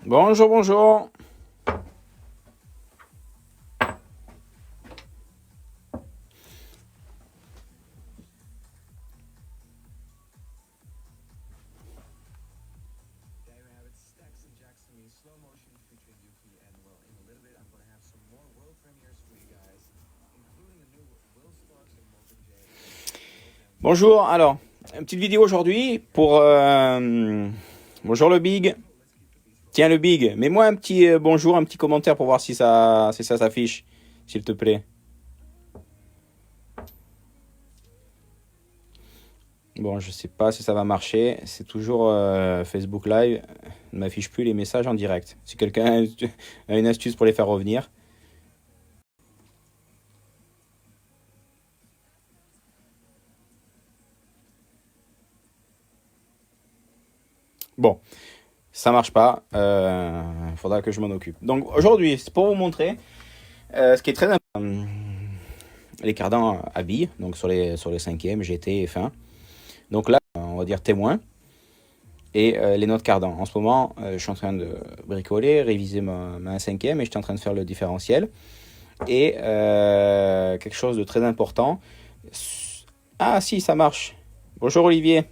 Bonjour, bonjour. Bonjour, alors, une petite vidéo aujourd'hui pour... bonjour le Big. Tiens le Big, mets-moi un petit bonjour, un petit commentaire pour voir si ça s'affiche, s'il te plaît. Bon, je sais pas si ça va marcher, c'est toujours Facebook Live, ne m'affiche plus les messages en direct. Si quelqu'un a une astuce pour les faire revenir. Bon, ça marche pas, faudra que je m'en occupe. Donc aujourd'hui, c'est pour vous montrer ce qui est très important. Les cardans à billes, donc sur les 5e, GT et fin. Donc là, on va dire témoin. Et les notes cardans. En ce moment, je suis en train de bricoler, réviser ma 5e et je suis en train de faire le différentiel. Et quelque chose de très important. Ah si, ça marche. Bonjour Olivier.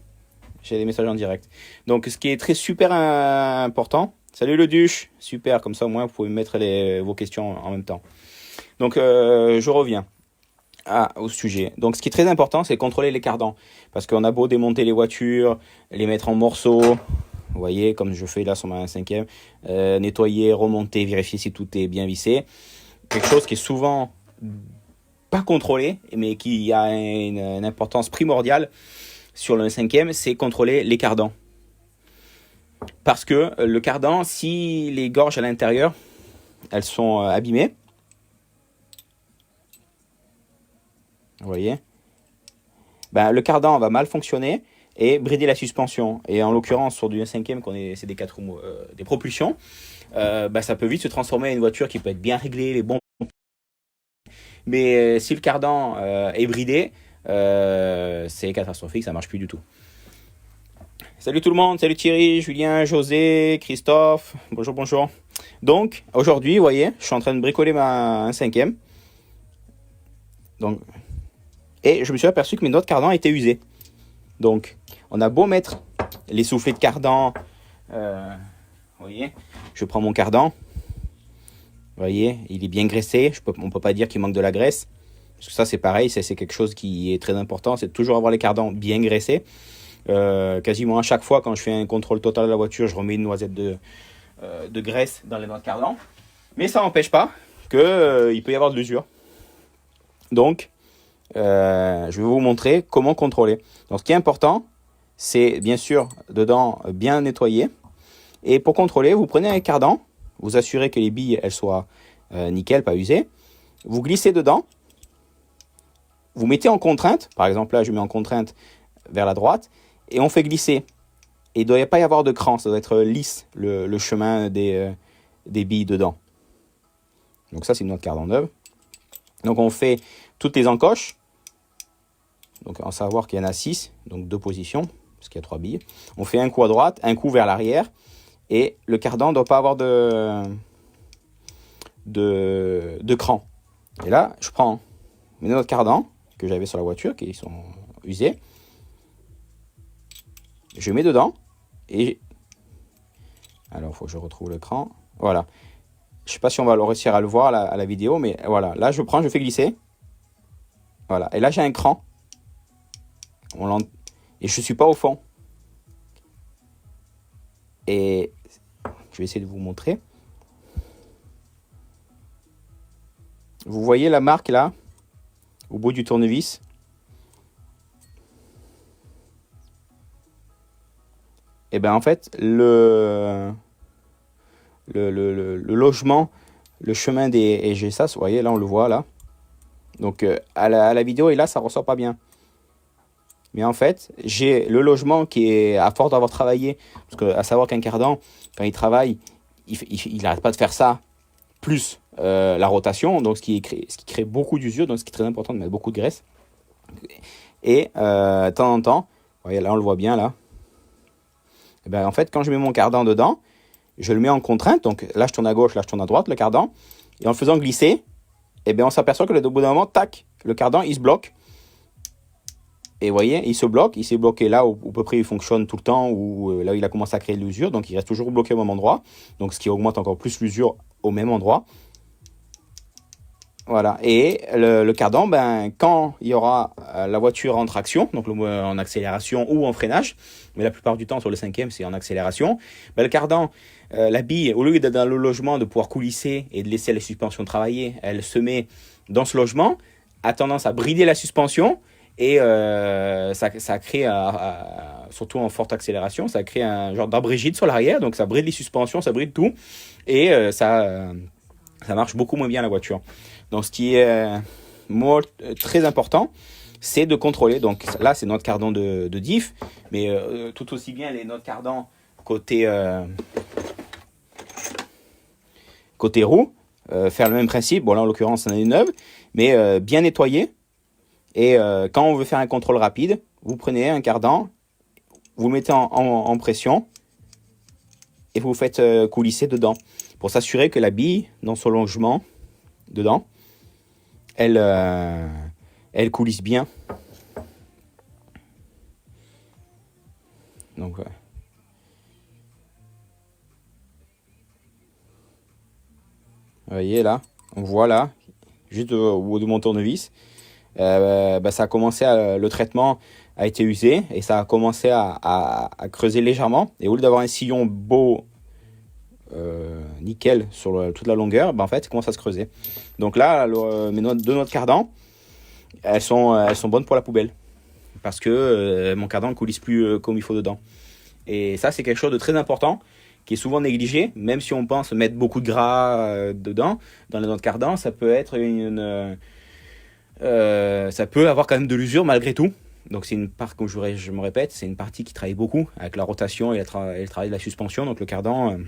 J'ai des messages en direct. Donc ce qui est très super important. Salut le Duche. Super, comme ça au moins vous pouvez mettre vos questions en même temps. Donc je reviens au sujet. Donc ce qui est très important, c'est contrôler les cardans. Parce qu'on a beau démonter les voitures, les mettre en morceaux, vous voyez, comme je fais là sur ma 5e, nettoyer, remonter, vérifier si tout est bien vissé. Quelque chose qui est souvent pas contrôlé, mais qui a une importance primordiale sur le 5e, c'est contrôler les cardans. Parce que le cardan, si les gorges à l'intérieur, elles sont abîmées, vous voyez, ben, le cardan va mal fonctionner et brider la suspension. Et en l'occurrence, sur du 5e, c'est des 4 roues, des propulsions, ben, ça peut vite se transformer en une voiture qui peut être bien réglée, les bons. Mais si le cardan est bridé, c'est catastrophique, ça marche plus du tout. Salut tout le monde, salut Thierry, Julien, José, Christophe, bonjour, bonjour. Donc, aujourd'hui, vous voyez, je suis en train de bricoler un 5e. Donc, et je me suis aperçu que mes notes cardan étaient usées. Donc, on a beau mettre les soufflets de cardan, vous voyez, je prends mon cardan, vous voyez, il est bien graissé, on ne peut pas dire qu'il manque de la graisse, parce que ça c'est pareil, c'est quelque chose qui est très important, c'est de toujours avoir les cardans bien graissés. Quasiment à chaque fois quand je fais un contrôle total de la voiture, je remets une noisette de graisse dans les noix de cardan, mais ça n'empêche pas qu'il peut y avoir de l'usure. Donc, je vais vous montrer comment contrôler. Donc, ce qui est important, c'est bien sûr dedans bien nettoyer. Et pour contrôler, vous prenez un cardan, vous assurez que les billes elles soient nickel, pas usées. Vous glissez dedans, vous mettez en contrainte. Par exemple, là, je mets en contrainte vers la droite et on fait glisser. Et il ne doit pas y avoir de cran, ça doit être lisse le chemin des billes dedans. Donc ça, c'est notre cardan neuve. Donc on fait toutes les encoches. Donc en savoir qu'il y en a 6, donc 2 positions, parce qu'il y a 3 billes. On fait un coup à droite, un coup vers l'arrière. Et le cardan ne doit pas avoir de cran. Et là, je prends mes notes cardan que j'avais sur la voiture, qui sont usées. Je mets dedans. Et alors, il faut que je retrouve le cran. Voilà. Je ne sais pas si on va réussir à le voir à la vidéo, mais voilà. Là, je prends, je fais glisser. Voilà. Et là, j'ai un cran. Et je ne suis pas au fond. Et je vais essayer de vous montrer. Vous voyez la marque là, au bout du tournevis. Et bien en fait, le logement, le chemin des... Et j'ai ça, vous voyez, là on le voit là. Donc à la vidéo, et là ça ressort pas bien. Mais en fait, j'ai le logement qui est, à force d'avoir travaillé, parce que à savoir qu'un cardan, quand il travaille, il n'arrête pas de faire ça, plus la rotation, donc ce qui crée beaucoup d'usure, donc ce qui est très important de mettre beaucoup de graisse. Et de temps en temps, vous voyez, là on le voit bien là, et ben, en fait quand je mets mon cardan dedans, je le mets en contrainte. Donc là, je tourne à gauche, là, je tourne à droite, le cardan. Et en le faisant glisser, eh bien, on s'aperçoit que au bout d'un moment, tac, le cardan, il se bloque. Et vous voyez, il se bloque. Il s'est bloqué là où à peu près il fonctionne tout le temps, où là, il a commencé à créer de l'usure. Donc, il reste toujours bloqué au même endroit. Donc, ce qui augmente encore plus l'usure au même endroit. Voilà. Et le cardan, ben, quand il y aura la voiture en traction, donc en accélération ou en freinage, mais la plupart du temps sur le 5e, c'est en accélération, ben, le cardan, la bille, au lieu d'être dans le logement, de pouvoir coulisser et de laisser la suspension travailler, elle se met dans ce logement, a tendance à brider la suspension et ça crée, surtout en forte accélération, ça crée un genre d'abrégide sur l'arrière, donc ça bride les suspensions, ça bride tout et ça marche beaucoup moins bien la voiture. Donc, ce qui est très important, c'est de contrôler. Donc, là, c'est notre cardan de diff, mais tout aussi bien les notre cardan côté roue, faire le même principe. Bon, là, en l'occurrence, on a une neuve, mais bien nettoyer. Et quand on veut faire un contrôle rapide, vous prenez un cardan, vous le mettez en pression et vous faites coulisser dedans pour s'assurer que la bille, dans son logement, dedans, elle coulisse bien. Donc, vous voyez là, on voit là, juste au bout de mon tournevis, ça a commencé le traitement a été usé et ça a commencé à creuser légèrement. Et au lieu d'avoir un sillon beau, nickel sur toute la longueur, en fait, ça commence à se creuser. Donc là, de notre cardan, elles sont bonnes pour la poubelle parce que mon cardan ne coulisse plus comme il faut dedans. Et ça, c'est quelque chose de très important qui est souvent négligé, même si on pense mettre beaucoup de gras dedans, dans notre cardan, ça peut être ça peut avoir quand même de l'usure malgré tout. Donc c'est une part, comme je me répète, c'est une partie qui travaille beaucoup avec la rotation et le travail de la suspension. Donc le cardan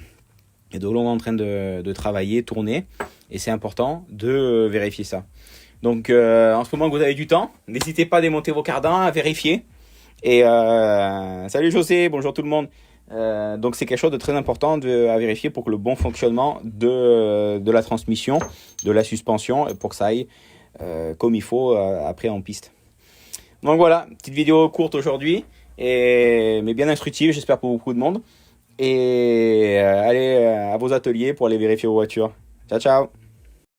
est de long en train de travailler, tourner, et c'est important de vérifier ça. Donc en ce moment que vous avez du temps, n'hésitez pas à démonter vos cardans, à vérifier. Et salut José, bonjour tout le monde. Donc c'est quelque chose de très important à vérifier pour que le bon fonctionnement de la transmission, de la suspension, pour que ça aille comme il faut après en piste. Donc voilà, petite vidéo courte aujourd'hui, mais bien instructive, j'espère pour beaucoup de monde. Et allez à vos ateliers pour aller vérifier vos voitures. Ciao, ciao!